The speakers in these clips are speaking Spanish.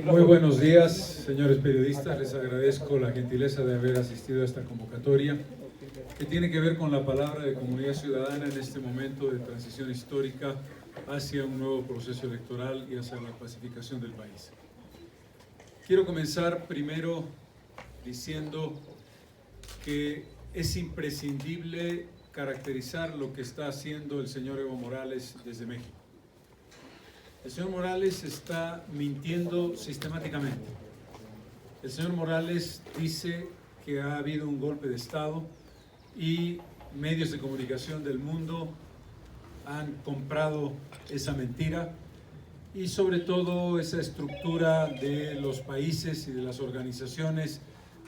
Muy buenos días, señores periodistas. Les agradezco la gentileza de haber asistido a esta convocatoria que tiene que ver con la palabra de comunidad ciudadana en este momento de transición histórica hacia un nuevo proceso electoral y hacia la pacificación del país. Quiero comenzar primero diciendo que es imprescindible caracterizar lo que está haciendo el señor Evo Morales desde México. El señor Morales está mintiendo sistemáticamente. El señor Morales dice que ha habido un golpe de Estado y medios de comunicación del mundo han comprado esa mentira y sobre todo esa estructura de los países y de las organizaciones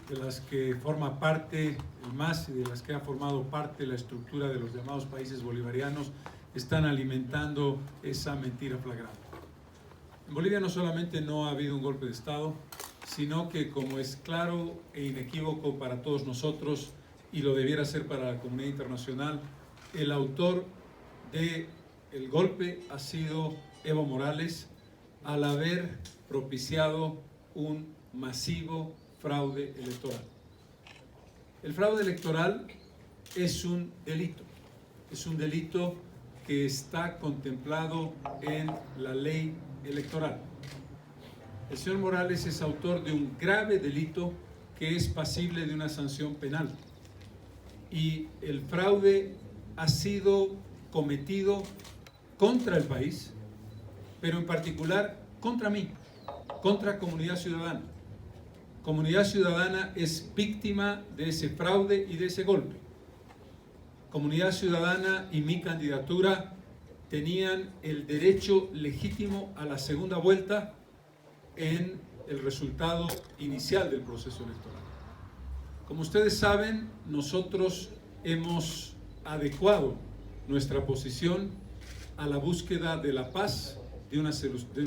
de las que forma parte el MAS y de las que ha formado parte la estructura de los llamados países bolivarianos están alimentando esa mentira flagrante. En Bolivia no solamente no ha habido un golpe de Estado, sino que, como es claro e inequívoco para todos nosotros y lo debiera ser para la comunidad internacional, el autor del golpe ha sido Evo Morales al haber propiciado un masivo fraude electoral. El fraude electoral es un delito que está contemplado en la ley electoral. El señor Morales es autor de un grave delito que es pasible de una sanción penal y el fraude ha sido cometido contra el país, pero en particular contra mí, contra Comunidad Ciudadana. Comunidad Ciudadana es víctima de ese fraude y de ese golpe. Comunidad Ciudadana y mi candidatura tenían el derecho legítimo a la segunda vuelta en el resultado inicial del proceso electoral. Como ustedes saben, nosotros hemos adecuado nuestra posición a la búsqueda de la paz, de una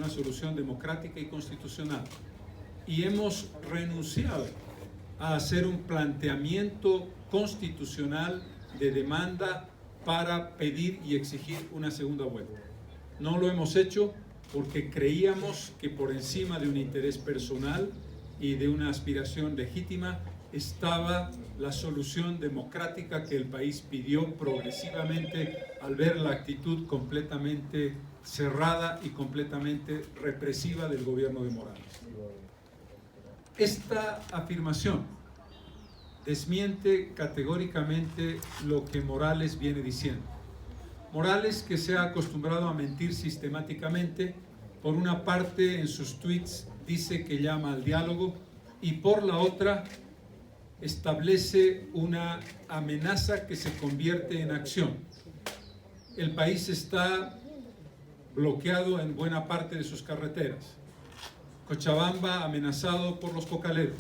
solución democrática y constitucional. Y hemos renunciado a hacer un planteamiento constitucional de demanda para pedir y exigir una segunda vuelta. No lo hemos hecho porque creíamos que por encima de un interés personal y de una aspiración legítima estaba la solución democrática que el país pidió progresivamente al ver la actitud completamente cerrada y completamente represiva del gobierno de Morales. Esta afirmación desmiente categóricamente lo que Morales viene diciendo. Morales, que se ha acostumbrado a mentir sistemáticamente, por una parte en sus tweets dice que llama al diálogo y por la otra establece una amenaza que se convierte en acción. El país está bloqueado en buena parte de sus carreteras. Cochabamba amenazado por los cocaleros.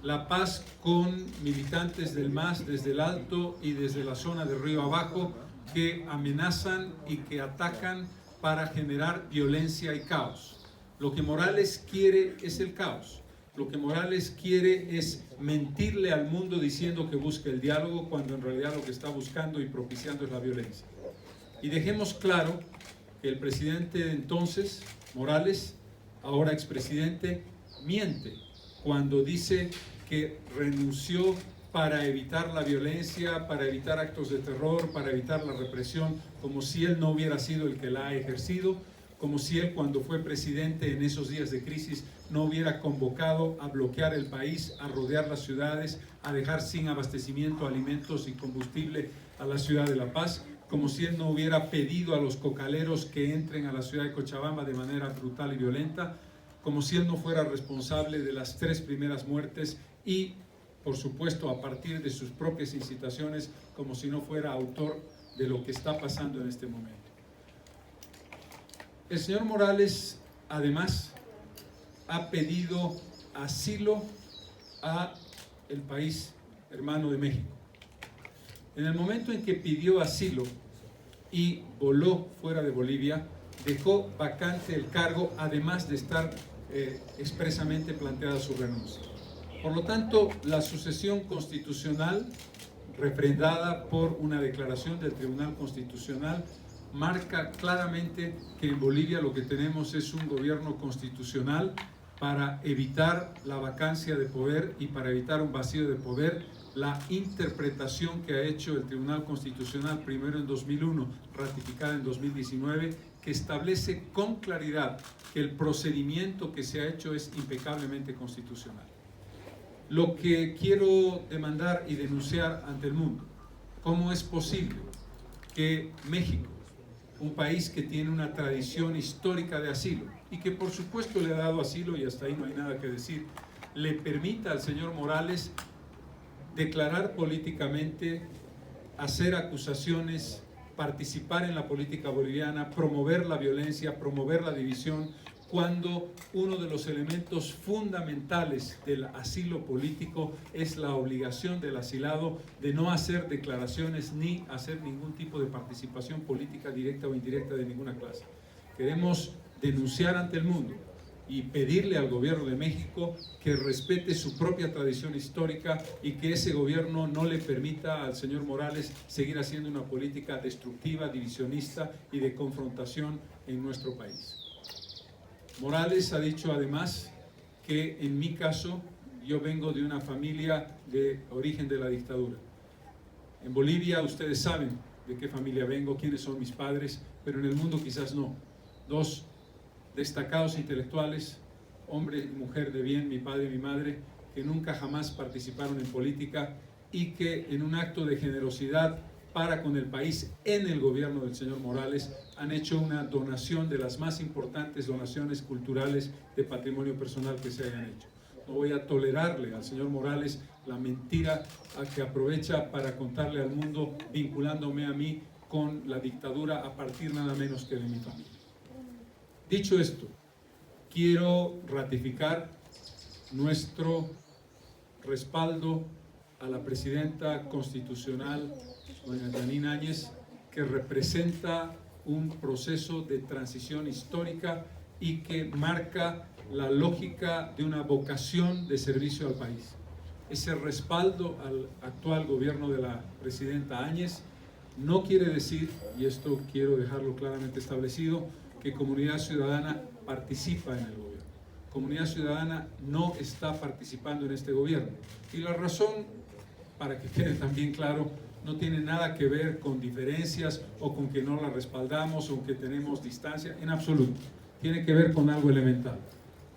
La Paz con militantes del MAS desde el Alto y desde la zona de Río Abajo que amenazan y que atacan para generar violencia y caos. Lo que Morales quiere es el caos. Lo que Morales quiere es mentirle al mundo diciendo que busca el diálogo cuando en realidad lo que está buscando y propiciando es la violencia. Y dejemos claro que el presidente de entonces, Morales, ahora expresidente, miente cuando dice que renunció para evitar la violencia, para evitar actos de terror, para evitar la represión, como si él no hubiera sido el que la ha ejercido, como si él cuando fue presidente en esos días de crisis no hubiera convocado a bloquear el país, a rodear las ciudades, a dejar sin abastecimiento, alimentos y combustible a la ciudad de La Paz, como si él no hubiera pedido a los cocaleros que entren a la ciudad de Cochabamba de manera brutal y violenta, como si él no fuera responsable de las 3 primeras muertes y, por supuesto, a partir de sus propias incitaciones, como si no fuera autor de lo que está pasando en este momento. El señor Morales, además, ha pedido asilo a el país hermano de México. En el momento en que pidió asilo y voló fuera de Bolivia, dejó vacante el cargo, además de estar expresamente planteada su renuncia. Por lo tanto, la sucesión constitucional, refrendada por una declaración del Tribunal Constitucional, marca claramente que en Bolivia lo que tenemos es un gobierno constitucional para evitar la vacancia de poder y para evitar un vacío de poder, la interpretación que ha hecho el Tribunal Constitucional, primero en 2001, ratificada en 2019, que establece con claridad que el procedimiento que se ha hecho es impecablemente constitucional. Lo que quiero demandar y denunciar ante el mundo: ¿cómo es posible que México, un país que tiene una tradición histórica de asilo y que por supuesto le ha dado asilo y hasta ahí no hay nada que decir, le permita al señor Morales declarar políticamente, hacer acusaciones, participar en la política boliviana, promover la violencia, promover la división, cuando uno de los elementos fundamentales del asilo político es la obligación del asilado de no hacer declaraciones ni hacer ningún tipo de participación política directa o indirecta de ninguna clase? Queremos denunciar ante el mundo y pedirle al gobierno de México que respete su propia tradición histórica y que ese gobierno no le permita al señor Morales seguir haciendo una política destructiva, divisionista y de confrontación en nuestro país. Morales ha dicho además que en mi caso yo vengo de una familia de origen de la dictadura. En Bolivia ustedes saben de qué familia vengo, quiénes son mis padres, pero en el mundo quizás no. Dos destacados intelectuales, hombre y mujer de bien, mi padre y mi madre, que nunca jamás participaron en política y que en un acto de generosidad para con el país en el gobierno del señor Morales han hecho una donación de las más importantes donaciones culturales de patrimonio personal que se hayan hecho. No voy a tolerarle al señor Morales la mentira a que aprovecha para contarle al mundo, vinculándome a mí con la dictadura a partir nada menos que de mi familia. Dicho esto, quiero ratificar nuestro respaldo a la presidenta constitucional, doña Jeanine Áñez, que representa un proceso de transición histórica y que marca la lógica de una vocación de servicio al país. Ese respaldo al actual gobierno de la presidenta Áñez no quiere decir, y esto quiero dejarlo claramente establecido, que Comunidad Ciudadana participa en el gobierno. Comunidad Ciudadana no está participando en este gobierno. Y la razón, para que quede también claro, no tiene nada que ver con diferencias o con que no la respaldamos o que tenemos distancia, en absoluto. Tiene que ver con algo elemental.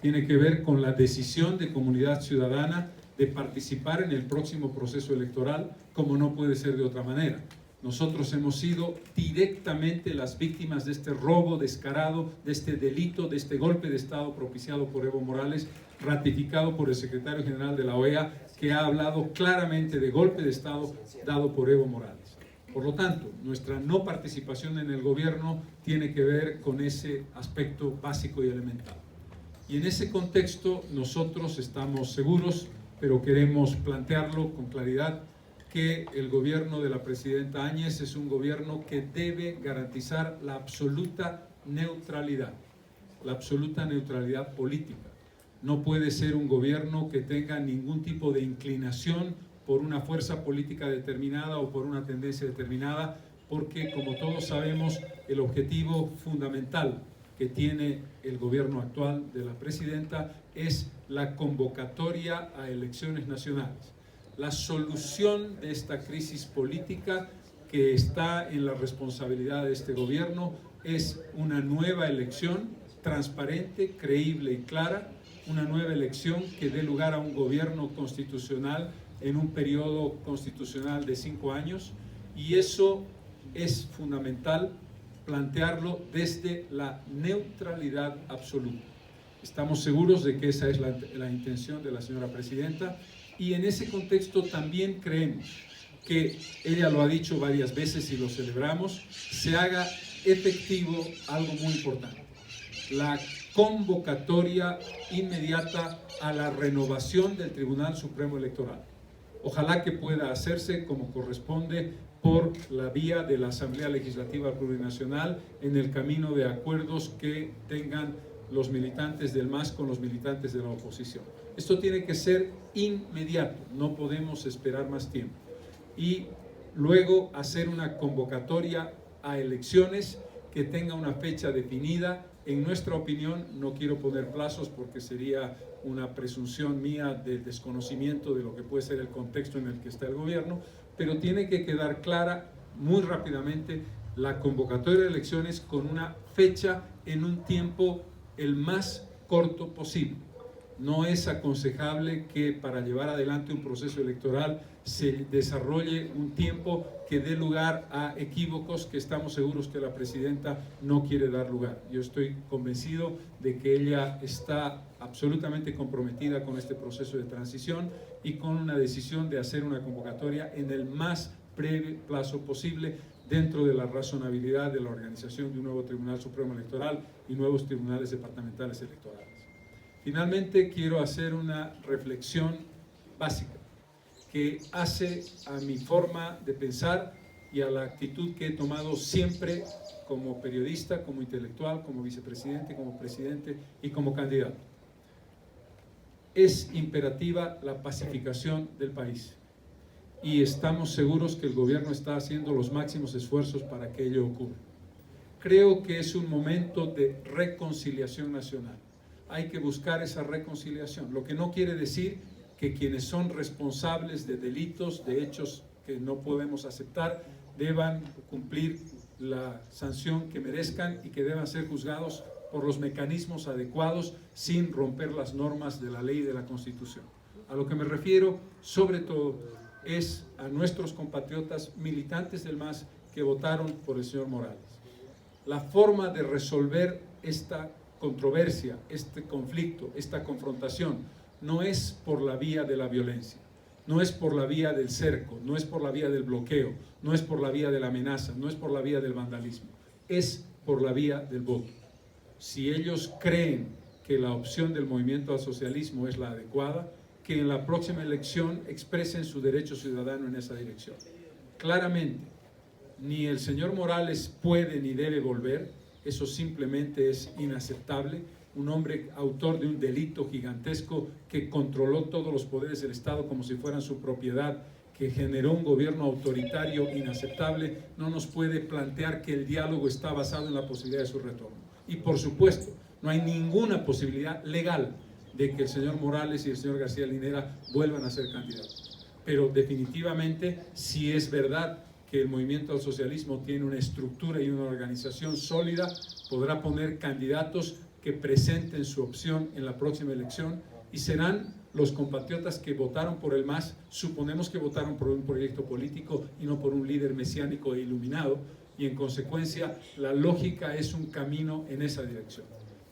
Tiene que ver con la decisión de Comunidad Ciudadana de participar en el próximo proceso electoral, como no puede ser de otra manera. Nosotros hemos sido directamente las víctimas de este robo descarado, de este delito, de este golpe de Estado propiciado por Evo Morales, ratificado por el secretario general de la OEA, que ha hablado claramente de golpe de Estado dado por Evo Morales. Por lo tanto, nuestra no participación en el gobierno tiene que ver con ese aspecto básico y elemental. Y en ese contexto nosotros estamos seguros, pero queremos plantearlo con claridad, que el gobierno de la presidenta Áñez es un gobierno que debe garantizar la absoluta neutralidad política. No puede ser un gobierno que tenga ningún tipo de inclinación por una fuerza política determinada o por una tendencia determinada, porque, como todos sabemos, el objetivo fundamental que tiene el gobierno actual de la presidenta es la convocatoria a elecciones nacionales. La solución de esta crisis política que está en la responsabilidad de este gobierno es una nueva elección transparente, creíble y clara, una nueva elección que dé lugar a un gobierno constitucional en un periodo constitucional de 5 años, y eso es fundamental plantearlo desde la neutralidad absoluta. Estamos seguros de que esa es la intención de la señora presidenta. Y en ese contexto también creemos que, ella lo ha dicho varias veces y lo celebramos, se haga efectivo algo muy importante: la convocatoria inmediata a la renovación del Tribunal Supremo Electoral. Ojalá que pueda hacerse como corresponde por la vía de la Asamblea Legislativa Plurinacional, en el camino de acuerdos que tengan los militantes del MAS con los militantes de la oposición. Esto tiene que ser inmediato, no podemos esperar más tiempo. Y luego hacer una convocatoria a elecciones que tenga una fecha definida En nuestra opinión, no quiero poner plazos porque sería una presunción mía de desconocimiento de lo que puede ser el contexto en el que está el gobierno, pero tiene que quedar clara muy rápidamente la convocatoria de elecciones con una fecha en un tiempo el más corto posible. No es aconsejable que para llevar adelante un proceso electoral se desarrolle un tiempo que dé lugar a equívocos que estamos seguros que la presidenta no quiere dar lugar. Yo estoy convencido de que ella está absolutamente comprometida con este proceso de transición y con una decisión de hacer una convocatoria en el más breve plazo posible dentro de la razonabilidad de la organización de un nuevo Tribunal Supremo Electoral y nuevos tribunales departamentales electorales. Finalmente, quiero hacer una reflexión básica que hace a mi forma de pensar y a la actitud que he tomado siempre como periodista, como intelectual, como vicepresidente, como presidente y como candidato. Es imperativa la pacificación del país y estamos seguros que el gobierno está haciendo los máximos esfuerzos para que ello ocurra. Creo que es un momento de reconciliación nacional. Hay que buscar esa reconciliación, lo que no quiere decir que quienes son responsables de delitos, de hechos que no podemos aceptar, deban cumplir la sanción que merezcan y que deban ser juzgados por los mecanismos adecuados sin romper las normas de la ley y de la Constitución. A lo que me refiero, sobre todo, es a nuestros compatriotas militantes del MAS que votaron por el señor Morales. La forma de resolver esta controversia, este conflicto, esta confrontación, no es por la vía de la violencia, no es por la vía del cerco, no es por la vía del bloqueo, no es por la vía de la amenaza, no es por la vía del vandalismo, es por la vía del voto. Si ellos creen que la opción del movimiento al socialismo es la adecuada, que en la próxima elección expresen su derecho ciudadano en esa dirección. Claramente, ni el señor Morales puede ni debe volver, eso simplemente es inaceptable. Un hombre autor de un delito gigantesco que controló todos los poderes del Estado como si fueran su propiedad, que generó un gobierno autoritario inaceptable, no nos puede plantear que el diálogo está basado en la posibilidad de su retorno. Y por supuesto, no hay ninguna posibilidad legal de que el señor Morales y el señor García Linera vuelvan a ser candidatos. Pero definitivamente, si es verdad que el movimiento al socialismo tiene una estructura y una organización sólida, podrá poner candidatos que presenten su opción en la próxima elección y serán los compatriotas que votaron por el MAS, suponemos que votaron por un proyecto político y no por un líder mesiánico e iluminado, y en consecuencia la lógica es un camino en esa dirección.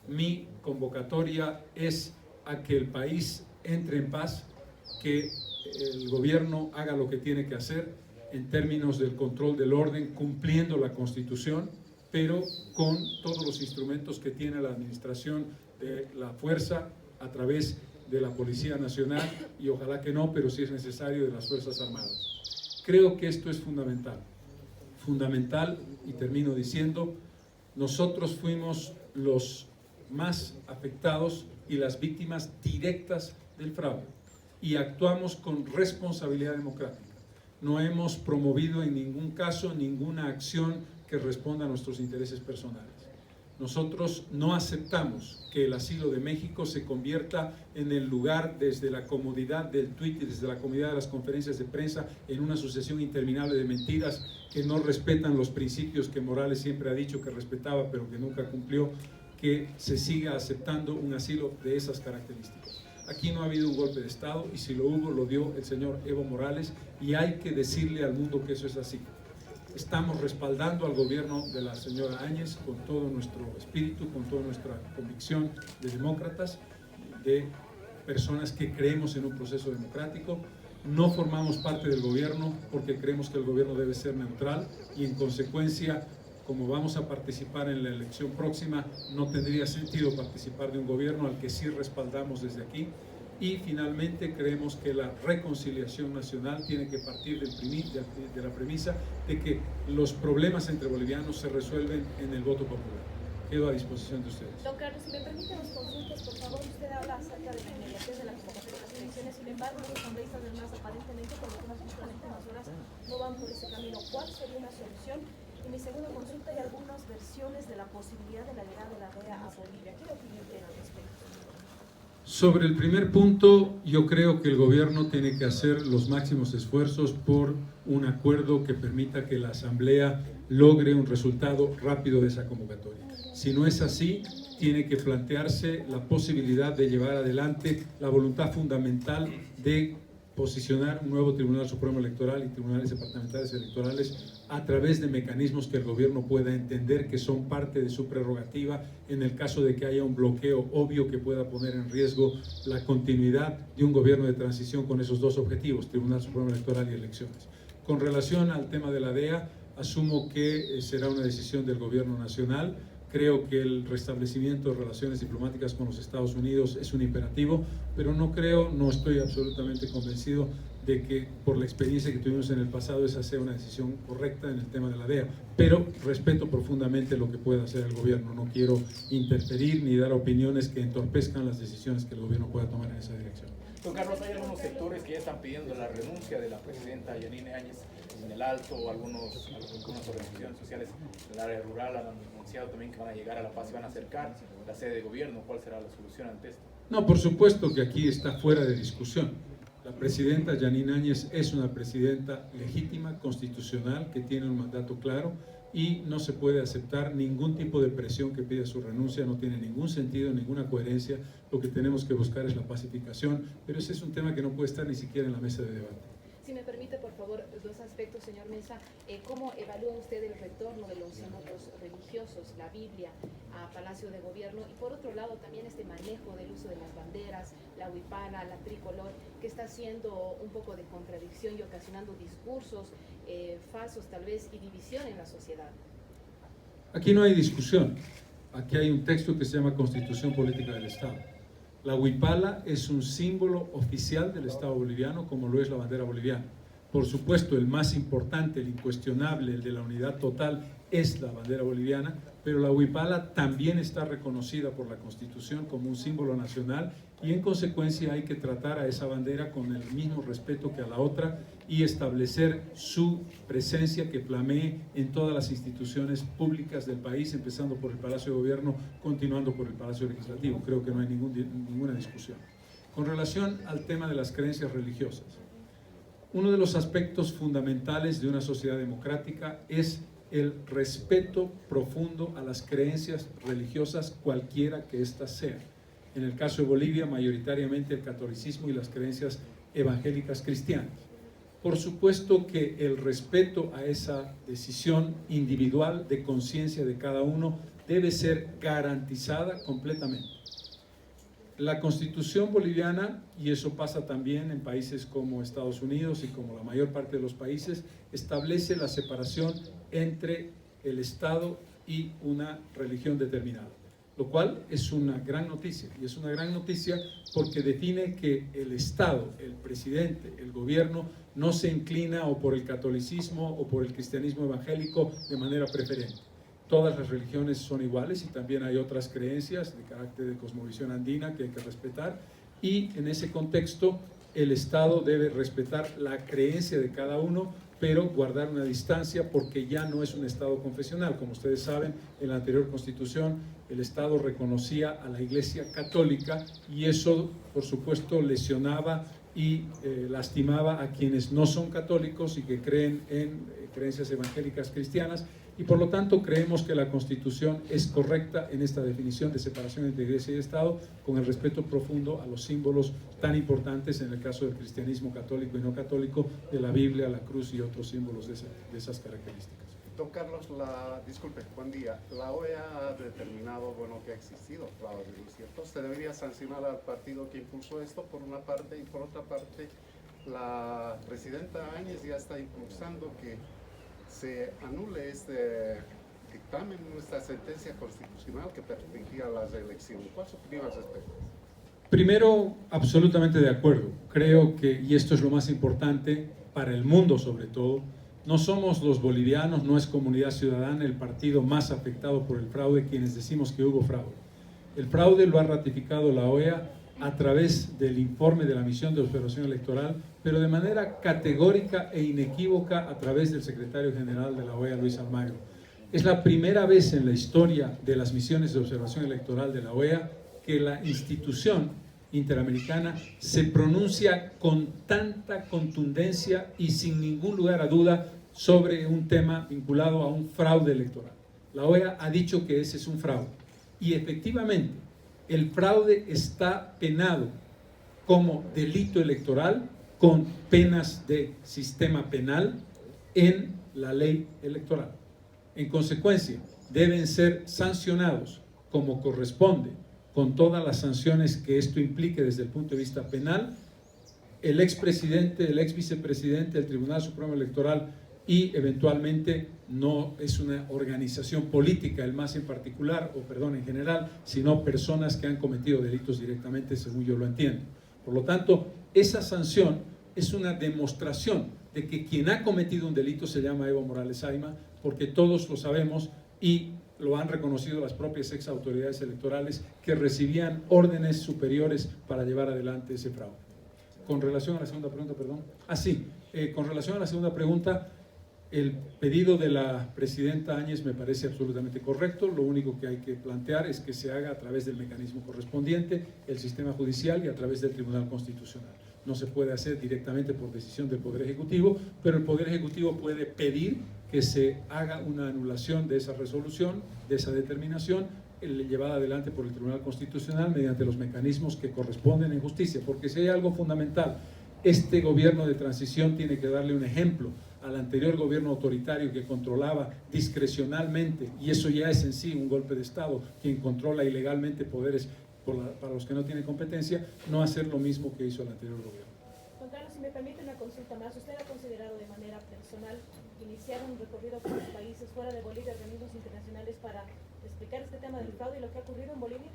Mi convocatoria es a que el país entre en paz, que el gobierno haga lo que tiene que hacer en términos del control del orden, cumpliendo la Constitución, pero con todos los instrumentos que tiene la administración de la fuerza a través de la Policía Nacional y ojalá que no, pero si es necesario, de las Fuerzas Armadas. Creo que esto es fundamental. Fundamental, y termino diciendo, nosotros fuimos los más afectados y las víctimas directas del fraude y actuamos con responsabilidad democrática. No hemos promovido en ningún caso ninguna acción que responda a nuestros intereses personales. Nosotros no aceptamos que el asilo de México se convierta en el lugar, desde la comodidad del tuit y desde la comodidad de las conferencias de prensa, en una sucesión interminable de mentiras que no respetan los principios que Morales siempre ha dicho que respetaba pero que nunca cumplió, que se siga aceptando un asilo de esas características. Aquí no ha habido un golpe de Estado y si lo hubo, lo dio el señor Evo Morales y hay que decirle al mundo que eso es así. Estamos respaldando al gobierno de la señora Áñez con todo nuestro espíritu, con toda nuestra convicción de demócratas, de personas que creemos en un proceso democrático. No formamos parte del gobierno porque creemos que el gobierno debe ser neutral y en consecuencia, como vamos a participar en la elección próxima, no tendría sentido participar de un gobierno al que sí respaldamos desde aquí. Y finalmente creemos que la reconciliación nacional tiene que partir de la premisa de que los problemas entre bolivianos se resuelven en el voto popular. Quedo a disposición de ustedes. Don Carlos, si me permite los consultas, por favor. Usted habla acerca de la inmediatez de la convocatoria de las elecciones, sin embargo, los congresistas del MAS aparentemente, por lo que hemos visto en las últimas horas, no van por ese camino. ¿Cuál sería una solución Y mi segunda consulta, hay algunas versiones de la posibilidad de la llegada de la DEA a Bolivia. ¿Qué opinión tiene al respecto? Sobre el primer punto, yo creo que el gobierno tiene que hacer los máximos esfuerzos por un acuerdo que permita que la Asamblea logre un resultado rápido de esa convocatoria. Si no es así, tiene que plantearse la posibilidad de llevar adelante la voluntad fundamental de posicionar un nuevo Tribunal Supremo Electoral y tribunales departamentales electorales a través de mecanismos que el gobierno pueda entender que son parte de su prerrogativa en el caso de que haya un bloqueo obvio que pueda poner en riesgo la continuidad de un gobierno de transición con esos dos objetivos, Tribunal Supremo Electoral y elecciones. Con relación al tema de la DEA, asumo que será una decisión del gobierno nacional. Creo que el restablecimiento de relaciones diplomáticas con los Estados Unidos es un imperativo, pero no estoy absolutamente convencido de que por la experiencia que tuvimos en el pasado esa sea una decisión correcta en el tema de la DEA. Pero respeto profundamente lo que pueda hacer el gobierno. No quiero interferir ni dar opiniones que entorpezcan las decisiones que el gobierno pueda tomar en esa dirección. Don Carlos, hay algunos sectores que ya están pidiendo la renuncia de la presidenta Yanine Áñez en el Alto, algunas organizaciones sociales del área rural han anunciado también que van a llegar a La Paz y van a acercar la sede de gobierno. ¿Cuál será la solución ante esto? No, por supuesto que aquí está fuera de discusión. La presidenta Yanine Áñez es una presidenta legítima, constitucional, que tiene un mandato claro y no se puede aceptar ningún tipo de presión que pida su renuncia, no tiene ningún sentido, ninguna coherencia. Lo que tenemos que buscar es la pacificación, pero ese es un tema que no puede estar ni siquiera en la mesa de debate. Si me permite, por favor, dos aspectos, señor Mesa. ¿Cómo evalúa usted el retorno de los símbolos religiosos, la Biblia, a Palacio de Gobierno? Y por otro lado, también este manejo del uso de las banderas, la huipala, la tricolor, que está haciendo un poco de contradicción y ocasionando discursos falsos tal vez y división en la sociedad. Aquí no hay discusión. Aquí hay un texto que se llama Constitución Política del Estado. La huipala es un símbolo oficial del Estado boliviano, como lo es la bandera boliviana. Por supuesto, el más importante, el incuestionable, el de la unidad total, es la bandera boliviana, pero la huipala también está reconocida por la Constitución como un símbolo nacional y en consecuencia hay que tratar a esa bandera con el mismo respeto que a la otra y establecer su presencia que flamee en todas las instituciones públicas del país, empezando por el Palacio de Gobierno, continuando por el Palacio Legislativo. Creo que no hay ninguna discusión. Con relación al tema de las creencias religiosas, uno de los aspectos fundamentales de una sociedad democrática es el respeto profundo a las creencias religiosas, cualquiera que éstas sean. En el caso de Bolivia, mayoritariamente el catolicismo y las creencias evangélicas cristianas. Por supuesto que el respeto a esa decisión individual de conciencia de cada uno debe ser garantizada completamente. La Constitución boliviana, y eso pasa también en países como Estados Unidos y como la mayor parte de los países, establece la separación entre el Estado y una religión determinada, lo cual es una gran noticia, y es una gran noticia porque define que el Estado, el presidente, el gobierno, no se inclina o por el catolicismo o por el cristianismo evangélico de manera preferente. Todas las religiones son iguales y también hay otras creencias de carácter de cosmovisión andina que hay que respetar, y en ese contexto el Estado debe respetar la creencia de cada uno, pero guardar una distancia porque ya no es un Estado confesional. Como ustedes saben, en la anterior Constitución el Estado reconocía a la Iglesia Católica y eso, por supuesto, lesionaba y lastimaba a quienes no son católicos y que creen en creencias evangélicas cristianas, y por lo tanto creemos que la Constitución es correcta en esta definición de separación entre Iglesia y Estado, con el respeto profundo a los símbolos tan importantes en el caso del cristianismo católico y no católico, de la Biblia, la cruz y otros símbolos de esas características. Don Carlos, disculpe, buen día. La OEA ha determinado, que ha existido fraude, ¿no es cierto? Se debería sancionar al partido que impulsó esto por una parte, y por otra parte, la presidenta Áñez ya está impulsando que se anule este dictamen, esta sentencia constitucional que permitía las elecciones. ¿Cuál es su opinión al respecto? Primero, absolutamente de acuerdo. Creo que, y esto es lo más importante para el mundo sobre todo, no somos los bolivianos, no es Comunidad Ciudadana el partido más afectado por el fraude quienes decimos que hubo fraude. El fraude lo ha ratificado la OEA a través del informe de la misión de observación electoral, pero de manera categórica e inequívoca a través del secretario general de la OEA, Luis Almagro. Es la primera vez en la historia de las misiones de observación electoral de la OEA que la institución interamericana se pronuncia con tanta contundencia y sin ningún lugar a duda sobre un tema vinculado a un fraude electoral. La OEA ha dicho que ese es un fraude y efectivamente el fraude está penado como delito electoral con penas de sistema penal en la ley electoral. En consecuencia, deben ser sancionados como corresponde, con todas las sanciones que esto implique desde el punto de vista penal, el expresidente, el exvicepresidente del Tribunal Supremo Electoral y eventualmente no es una organización política, el MAS en particular, o perdón, en general, sino personas que han cometido delitos directamente, según yo lo entiendo. Por lo tanto, esa sanción es una demostración de que quien ha cometido un delito se llama Evo Morales Ayma, porque todos lo sabemos y lo han reconocido las propias ex autoridades electorales que recibían órdenes superiores para llevar adelante ese fraude. Con relación a la segunda pregunta, perdón. Con relación a la segunda pregunta, el pedido de la presidenta Áñez me parece absolutamente correcto. Lo único que hay que plantear es que se haga a través del mecanismo correspondiente, el sistema judicial y a través del Tribunal Constitucional. No se puede hacer directamente por decisión del Poder Ejecutivo, pero el Poder Ejecutivo puede pedir que se haga una anulación de esa resolución, de esa determinación, llevada adelante por el Tribunal Constitucional mediante los mecanismos que corresponden en justicia. Porque si hay algo fundamental, este gobierno de transición tiene que darle un ejemplo al anterior gobierno autoritario que controlaba discrecionalmente, y eso ya es en sí un golpe de Estado, quien controla ilegalmente poderes para los que no tienen competencia, no hacer lo mismo que hizo el anterior gobierno. Juan Carlos, si me permite una consulta más, ¿usted ha considerado de manera personal iniciar un recorrido por los países fuera de Bolivia, organismos internacionales, para explicar este tema del fraude y lo que ha ocurrido en Bolivia?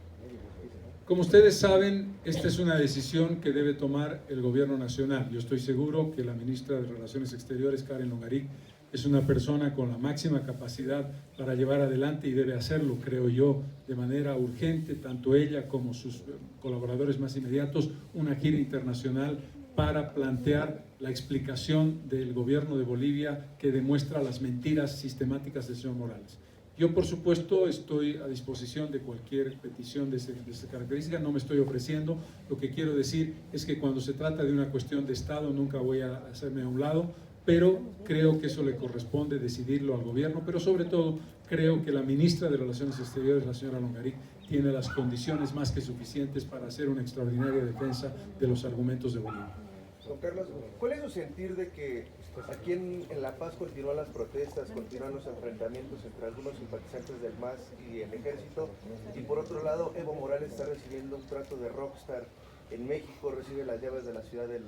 Como ustedes saben, esta es una decisión que debe tomar el gobierno nacional. Yo estoy seguro que la ministra de Relaciones Exteriores, Karen Longarik, es una persona con la máxima capacidad para llevar adelante y debe hacerlo, creo yo, de manera urgente, tanto ella como sus colaboradores más inmediatos, una gira internacional para plantear la explicación del gobierno de Bolivia que demuestra las mentiras sistemáticas del señor Morales. Yo, por supuesto, estoy a disposición de cualquier petición de esa característica, no me estoy ofreciendo. Lo que quiero decir es que cuando se trata de una cuestión de Estado nunca voy a hacerme a un lado, pero creo que eso le corresponde decidirlo al gobierno, pero sobre todo creo que la ministra de Relaciones Exteriores, la señora Longarik, tiene las condiciones más que suficientes para hacer una extraordinaria defensa de los argumentos de Bolivia. Don Carlos, ¿cuál es su sentir de que aquí en La Paz continúan las protestas, continúan los enfrentamientos entre algunos simpatizantes del MAS y el ejército, y por otro lado Evo Morales está recibiendo un trato de rockstar en México, recibe las llaves de la Ciudad de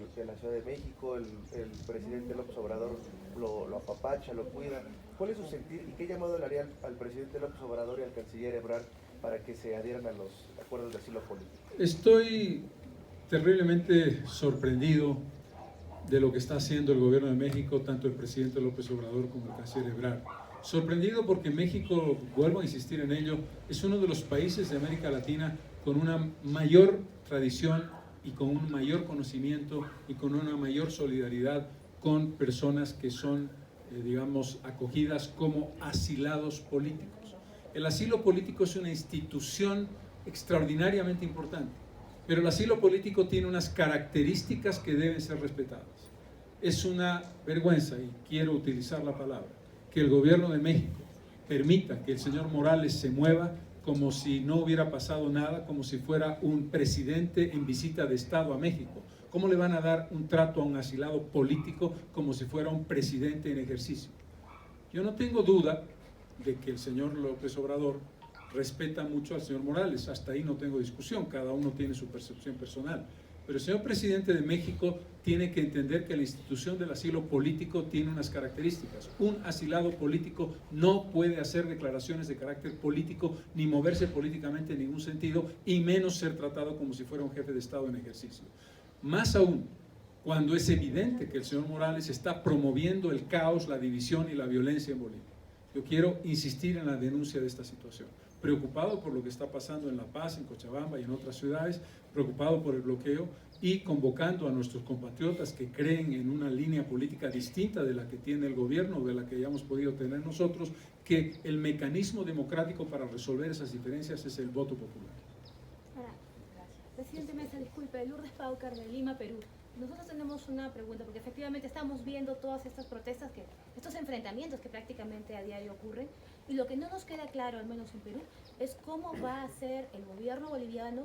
México, el presidente López Obrador lo apapacha, lo cuida? ¿Cuál es su sentir y qué llamado le haría al presidente López Obrador y al canciller Ebrard para que se adhieran a los acuerdos de asilo político? Estoy terriblemente sorprendido de lo que está haciendo el gobierno de México, tanto el presidente López Obrador como el canciller Ebrard. Sorprendido porque México, vuelvo a insistir en ello, es uno de los países de América Latina con una mayor tradición y con un mayor conocimiento y con una mayor solidaridad con personas que son, digamos, acogidas como asilados políticos. El asilo político es una institución extraordinariamente importante, pero el asilo político tiene unas características que deben ser respetadas. Es una vergüenza, y quiero utilizar la palabra, que el gobierno de México permita que el señor Morales se mueva como si no hubiera pasado nada, como si fuera un presidente en visita de Estado a México. ¿Cómo le van a dar un trato a un asilado político como si fuera un presidente en ejercicio? Yo no tengo duda de que el señor López Obrador respeta mucho al señor Morales, hasta ahí no tengo discusión, cada uno tiene su percepción personal. Pero el señor presidente de México tiene que entender que la institución del asilo político tiene unas características. Un asilado político no puede hacer declaraciones de carácter político ni moverse políticamente en ningún sentido, y menos ser tratado como si fuera un jefe de Estado en ejercicio. Más aún, cuando es evidente que el señor Morales está promoviendo el caos, la división y la violencia en Bolivia. Yo quiero insistir en la denuncia de esta situación. preocupado por lo que está pasando en La Paz, en Cochabamba y en otras ciudades, preocupado por el bloqueo y convocando a nuestros compatriotas que creen en una línea política distinta de la que tiene el gobierno o de la que hayamos podido tener nosotros, que el mecanismo democrático para resolver esas diferencias es el voto popular. Ahora, presidente Mesa, disculpe, Lourdes Paucar de Lima, Perú. Nosotros tenemos una pregunta, porque efectivamente estamos viendo todas estas protestas, estos enfrentamientos que prácticamente a diario ocurren, y lo que no nos queda claro, al menos en Perú, es cómo va a ser el gobierno boliviano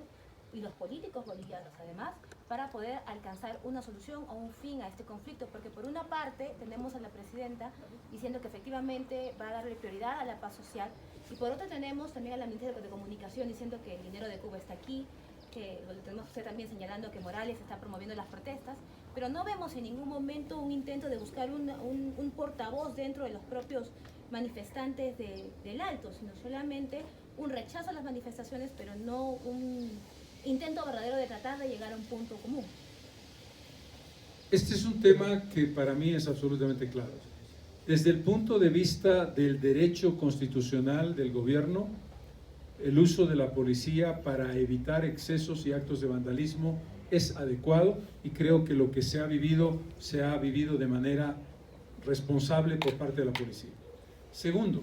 y los políticos bolivianos, además, para poder alcanzar una solución o un fin a este conflicto, porque por una parte tenemos a la presidenta diciendo que efectivamente va a darle prioridad a la paz social, y por otra tenemos también a la ministra de Comunicación diciendo que el dinero de Cuba está aquí, que lo tenemos usted también señalando que Morales está promoviendo las protestas, pero no vemos en ningún momento un intento de buscar un portavoz dentro de los propios manifestantes del Alto, sino solamente un rechazo a las manifestaciones, pero no un intento verdadero de tratar de llegar a un punto común. Este es un tema que para mí es absolutamente claro. Desde el punto de vista del derecho constitucional del gobierno, el uso de la policía para evitar excesos y actos de vandalismo es adecuado, y creo que lo que se ha vivido de manera responsable por parte de la policía. Segundo,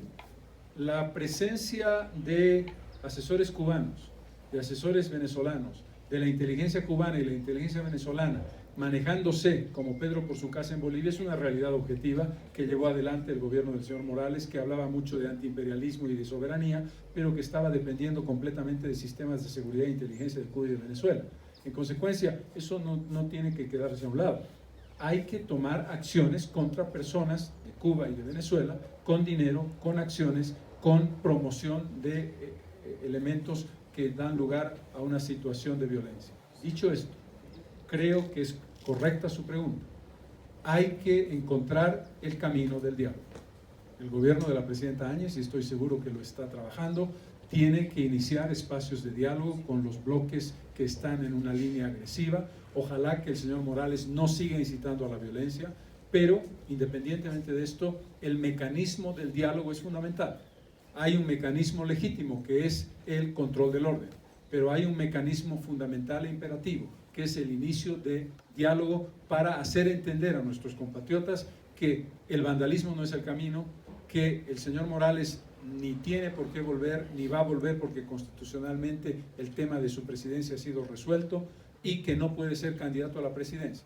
la presencia de asesores cubanos, de asesores venezolanos, de la inteligencia cubana y la inteligencia venezolana, manejándose como Pedro por su casa en Bolivia, es una realidad objetiva que llevó adelante el gobierno del señor Morales, que hablaba mucho de antiimperialismo y de soberanía, pero que estaba dependiendo completamente de sistemas de seguridad e inteligencia de Cuba y de Venezuela. En consecuencia, eso no tiene que quedarse a un lado. Hay que tomar acciones contra personas de Cuba y de Venezuela con dinero, con acciones, con promoción de elementos que dan lugar a una situación de violencia. Dicho esto, creo que es correcta su pregunta. Hay que encontrar el camino del diálogo. El gobierno de la presidenta Áñez, y estoy seguro que lo está trabajando, tiene que iniciar espacios de diálogo con los bloques que están en una línea agresiva. Ojalá que el señor Morales no siga incitando a la violencia, pero independientemente de esto, el mecanismo del diálogo es fundamental. Hay un mecanismo legítimo que es el control del orden, pero hay un mecanismo fundamental e imperativo, que es el inicio de diálogo para hacer entender a nuestros compatriotas que el vandalismo no es el camino, que el señor Morales ni tiene por qué volver, ni va a volver porque constitucionalmente el tema de su presidencia ha sido resuelto, y que no puede ser candidato a la presidencia.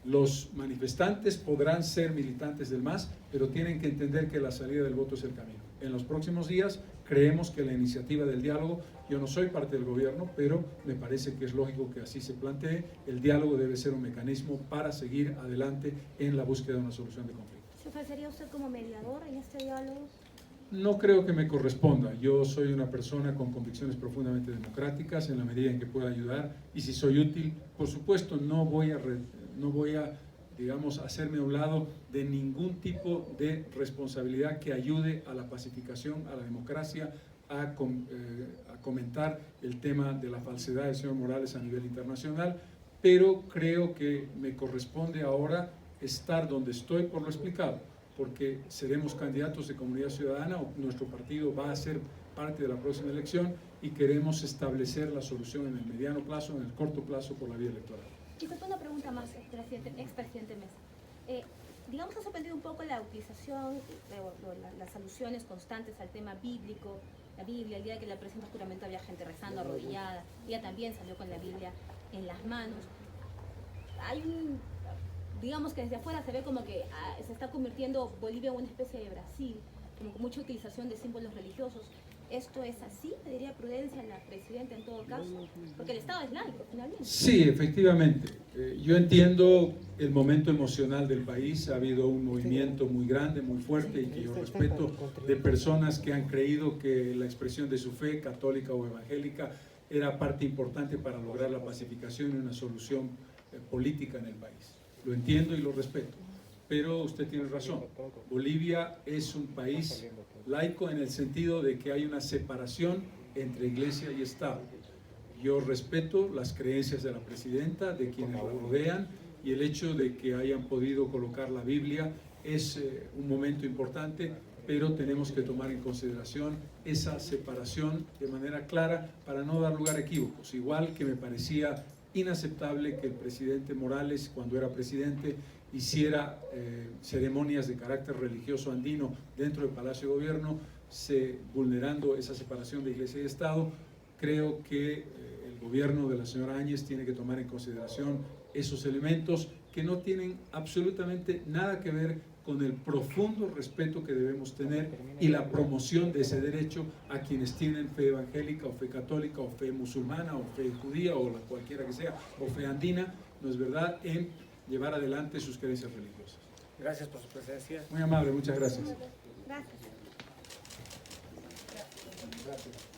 Los manifestantes podrán ser militantes del MAS, pero tienen que entender que la salida del voto es el camino. En los próximos días creemos que la iniciativa del diálogo, yo no soy parte del gobierno, pero me parece que es lógico que así se plantee, el diálogo debe ser un mecanismo para seguir adelante en la búsqueda de una solución de conflicto. ¿Se ofrecería usted como mediador en este diálogo? No creo que me corresponda. Yo soy una persona con convicciones profundamente democráticas, en la medida en que pueda ayudar, y si soy útil, por supuesto, no voy a digamos, hacerme a un lado de ningún tipo de responsabilidad que ayude a la pacificación, a la democracia, a comentar el tema de la falsedad del señor Morales a nivel internacional, pero creo que me corresponde ahora estar donde estoy por lo explicado, porque seremos candidatos de Comunidad Ciudadana, o nuestro partido va a ser parte de la próxima elección, y queremos establecer la solución en el mediano plazo, en el corto plazo, por la vía electoral. Disculpe, una pregunta más, expresidente Mesa. Digamos, ha sorprendido un poco la utilización, las alusiones constantes al tema bíblico, la Biblia. El día que la presidenta juramento había gente rezando arrodillada, ella también salió con la Biblia en las manos. Digamos que desde afuera se ve como que se está convirtiendo Bolivia en una especie de Brasil, como con mucha utilización de símbolos religiosos. ¿Esto es así? ¿Pediría prudencia a la presidenta en todo caso? Porque el Estado es laico, finalmente. Sí, efectivamente. Yo entiendo el momento emocional del país. Ha habido un movimiento muy grande, muy fuerte, y que yo respeto, de personas que han creído que la expresión de su fe, católica o evangélica, era parte importante para lograr la pacificación y una solución política en el país. Lo entiendo y lo respeto. Pero usted tiene razón. Bolivia es un país laico en el sentido de que hay una separación entre iglesia y Estado. Yo respeto las creencias de la presidenta, de quienes la rodean, y el hecho de que hayan podido colocar la Biblia es un momento importante. pero tenemos que tomar en consideración esa separación de manera clara para no dar lugar a equívocos. Igual que me parecía inaceptable que el presidente Morales, cuando era presidente, hiciera ceremonias de carácter religioso andino dentro del Palacio de Gobierno, vulnerando esa separación de Iglesia y Estado. Creo que el gobierno de la señora Áñez tiene que tomar en consideración esos elementos que no tienen absolutamente nada que ver con el profundo respeto que debemos tener y la promoción de ese derecho a quienes tienen fe evangélica o fe católica o fe musulmana o fe judía o la cualquiera que sea, o fe andina, ¿no es verdad?, en llevar adelante sus creencias religiosas. Gracias por su presencia. Muy amable, muchas gracias. Gracias. Gracias.